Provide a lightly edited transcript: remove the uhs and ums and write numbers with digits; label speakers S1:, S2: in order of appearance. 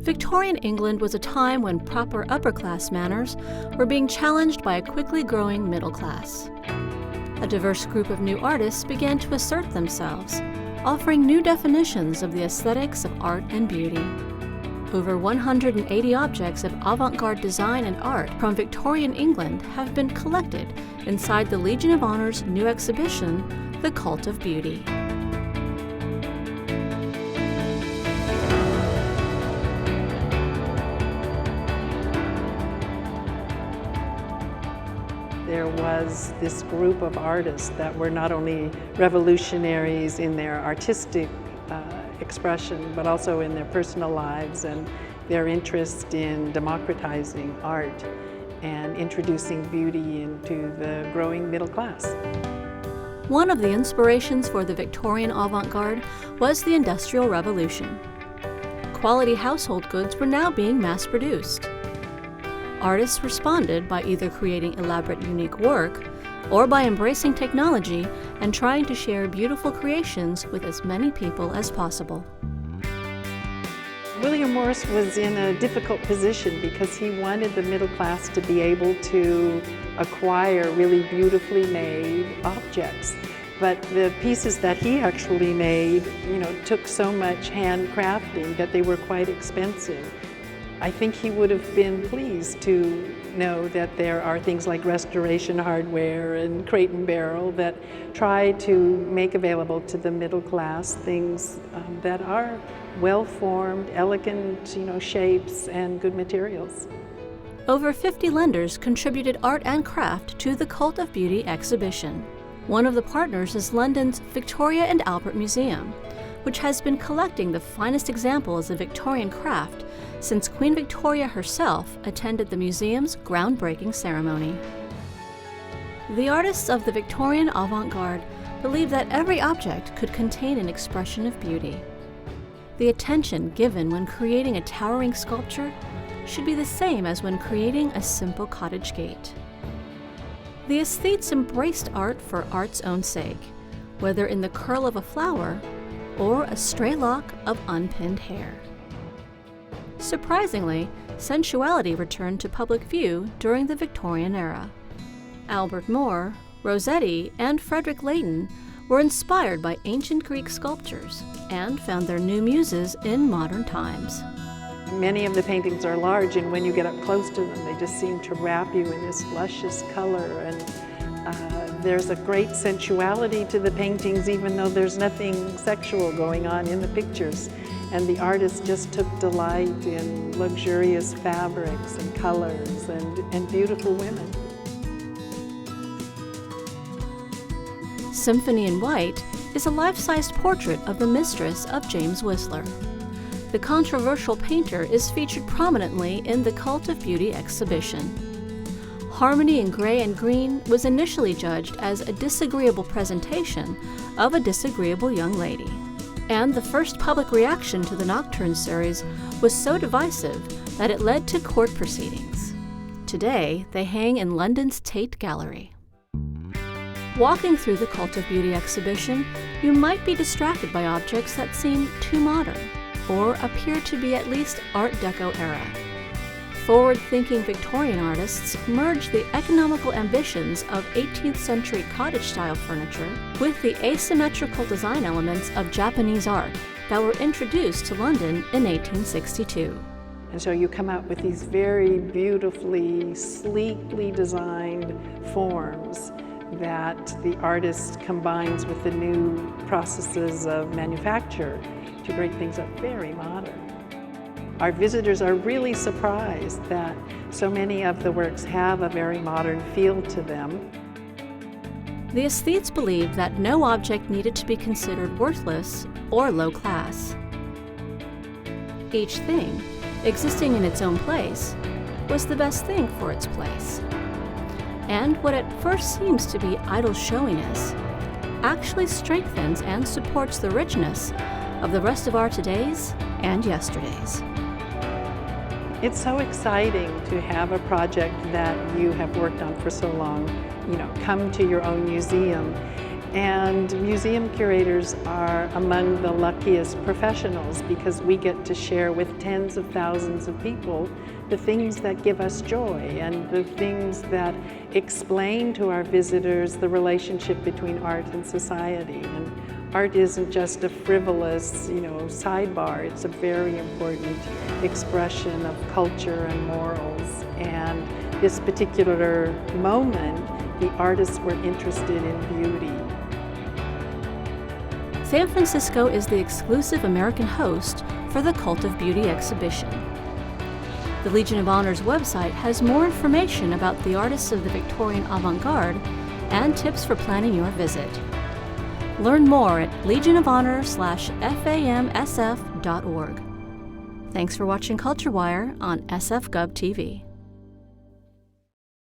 S1: Victorian England was a time when proper upper-class manners were being challenged by a quickly growing middle class. A diverse group of new artists began to assert themselves, offering new definitions of the aesthetics of art and beauty. Over 180 objects of avant-garde design and art from Victorian England have been collected inside the Legion of Honor's new exhibition, The Cult of Beauty.
S2: There was this group of artists that were not only revolutionaries in their artistic expression, but also in their personal lives and their interest in democratizing art and introducing beauty into the growing middle class.
S1: One of the inspirations for the Victorian avant-garde was the Industrial Revolution. Quality household goods were now being mass-produced. Artists responded by either creating elaborate, unique work or by embracing technology and trying to share beautiful creations with as many people as possible.
S2: William Morris was in a difficult position because he wanted the middle class to be able to acquire really beautifully made objects. But the pieces that he actually made, took so much handcrafting that they were quite expensive. I think he would have been pleased to know that there are things like Restoration Hardware and Crate and Barrel that try to make available to the middle class things that are well-formed, elegant, shapes and good materials.
S1: Over 50 lenders contributed art and craft to the Cult of Beauty exhibition. One of the partners is London's Victoria and Albert Museum, which has been collecting the finest examples of Victorian craft since Queen Victoria herself attended the museum's groundbreaking ceremony. The artists of the Victorian avant-garde believed that every object could contain an expression of beauty. The attention given when creating a towering sculpture should be the same as when creating a simple cottage gate. The aesthetes embraced art for art's own sake, whether in the curl of a flower or a stray lock of unpinned hair. Surprisingly, sensuality returned to public view during the Victorian era. Albert Moore, Rossetti, and Frederick Leighton were inspired by ancient Greek sculptures and found their new muses in modern times.
S2: Many of the paintings are large, and when you get up close to them, they just seem to wrap you in this luscious color. And there's a great sensuality to the paintings, even though there's nothing sexual going on in the pictures. And the artist just took delight in luxurious fabrics and colors and beautiful women.
S1: Symphony in White is a life-sized portrait of the mistress of James Whistler. The controversial painter is featured prominently in the Cult of Beauty exhibition. Harmony in gray and green was initially judged as a disagreeable presentation of a disagreeable young lady. And the first public reaction to the Nocturne series was so divisive that it led to court proceedings. Today, they hang in London's Tate Gallery. Walking through the Cult of Beauty exhibition, you might be distracted by objects that seem too modern, or appear to be at least Art Deco era. Forward-thinking Victorian artists merged the economical ambitions of 18th century cottage-style furniture with the asymmetrical design elements of Japanese art that were introduced to London in 1862.
S2: And so you come out with these very beautifully, sleekly designed forms that the artist combines with the new processes of manufacture to break things up very modern. Our visitors are really surprised that so many of the works have a very modern feel to them.
S1: The aesthetes believed that no object needed to be considered worthless or low class. Each thing, existing in its own place, was the best thing for its place. And what at first seems to be idle showiness actually strengthens and supports the richness of the rest of our todays and yesterdays.
S2: It's so exciting to have a project that you have worked on for so long, come to your own museum And museum curators are among the luckiest professionals because we get to share with tens of thousands of people the things that give us joy and the things that explain to our visitors the relationship between art and society. And art isn't just a frivolous, sidebar. It's a very important expression of culture and morals. And this particular moment, the artists were interested in beauty.
S1: San Francisco is the exclusive American host for the Cult of Beauty exhibition. The Legion of Honor's website has more information about the artists of the Victorian avant-garde and tips for planning your visit. Learn more at legionofhonor.famsf.org. Thanks for watching Culture Wire on SF Gov TV.